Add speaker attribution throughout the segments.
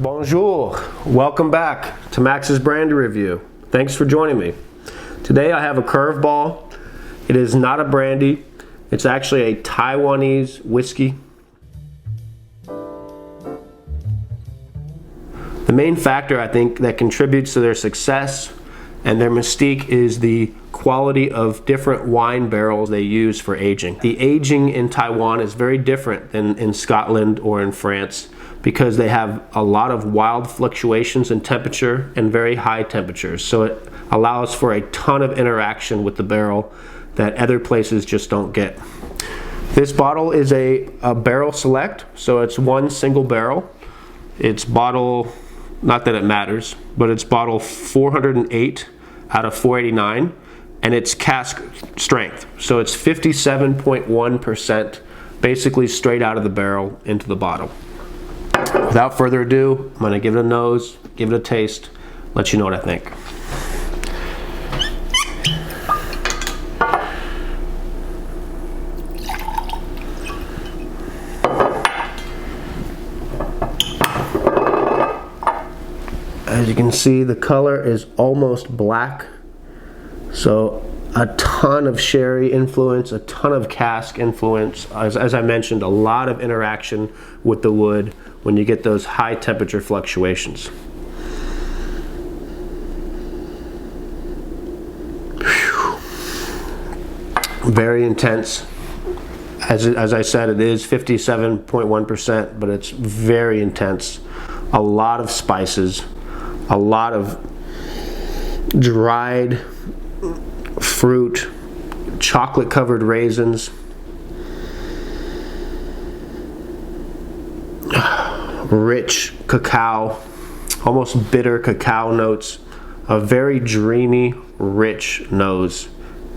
Speaker 1: Bonjour, welcome back to Max's Brandy Review. Thanks for joining me. Today I have a curveball. It is not a brandy, it's actually a Taiwanese whiskey. The main factor I think that contributes to their success and their mystique is the quality of different wine barrels they use for aging. The aging in Taiwan is very different than in Scotland or in France because they have a lot of wild fluctuations in temperature and very high temperatures. So it allows for a ton of interaction with the barrel that other places just don't get. This bottle is a barrel select, so it's one single barrel. It's bottle, not that it matters, but it's bottle 408 out of 489, and it's cask strength. So it's 57.1%, basically straight out of the barrel into the bottle. Without further ado, I'm gonna give it a nose, give it a taste, let you know what I think. As you can see, the color is almost black. So a ton of sherry influence, a ton of cask influence. As I mentioned, a lot of interaction with the wood when you get those high temperature fluctuations. Whew. Very intense. As I said, it is 57.1%, but it's very intense. A lot of spices, a lot of dried fruit, chocolate covered raisins, rich cacao, almost bitter cacao notes, a very dreamy, rich nose.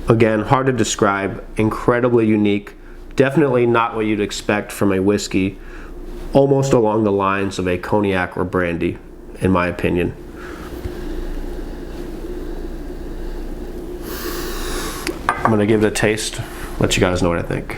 Speaker 1: Again, hard to describe, incredibly unique, definitely not what you'd expect from a whiskey, almost along the lines of a cognac or brandy, in my opinion. I'm gonna give it a taste, let you guys know what I think.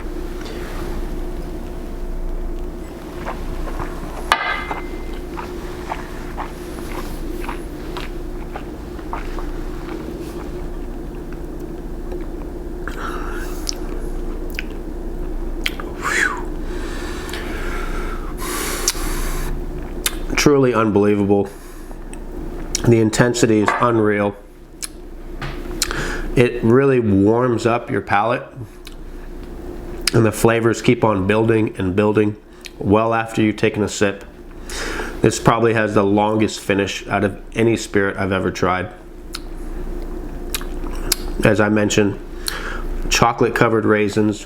Speaker 1: Truly unbelievable. The intensity is unreal. It really warms up your palate, and the flavors keep on building and building well after you've taken a sip. This probably has the longest finish out of any spirit I've ever tried. As I mentioned, chocolate covered raisins,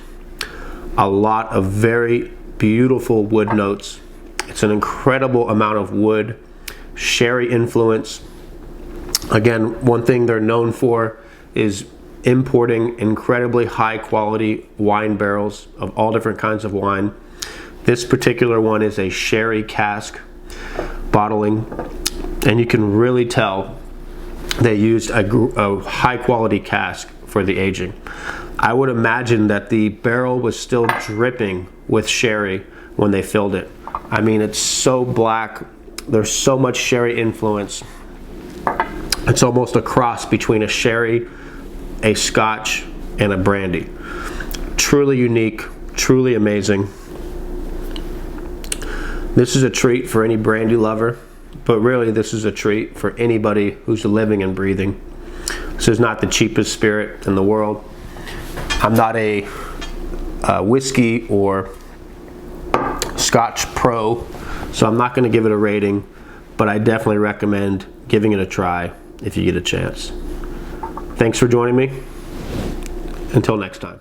Speaker 1: a lot of very beautiful wood notes. It's an incredible amount of wood, sherry influence. Again, one thing they're known for is importing incredibly high quality wine barrels of all different kinds of wine. This particular one is a sherry cask bottling, and you can really tell they used a high quality cask for the aging. I would imagine that the barrel was still dripping with sherry when they filled it. I mean, it's so black, there's so much sherry influence. It's almost a cross between a sherry, a scotch, and a brandy. Truly unique, truly amazing. This is a treat for any brandy lover, but really this is a treat for anybody who's living and breathing. This is not the cheapest spirit in the world. I'm not a whiskey or Scotch pro, so I'm not going to give it a rating, but I definitely recommend giving it a try if you get a chance. Thanks for joining me. Until next time.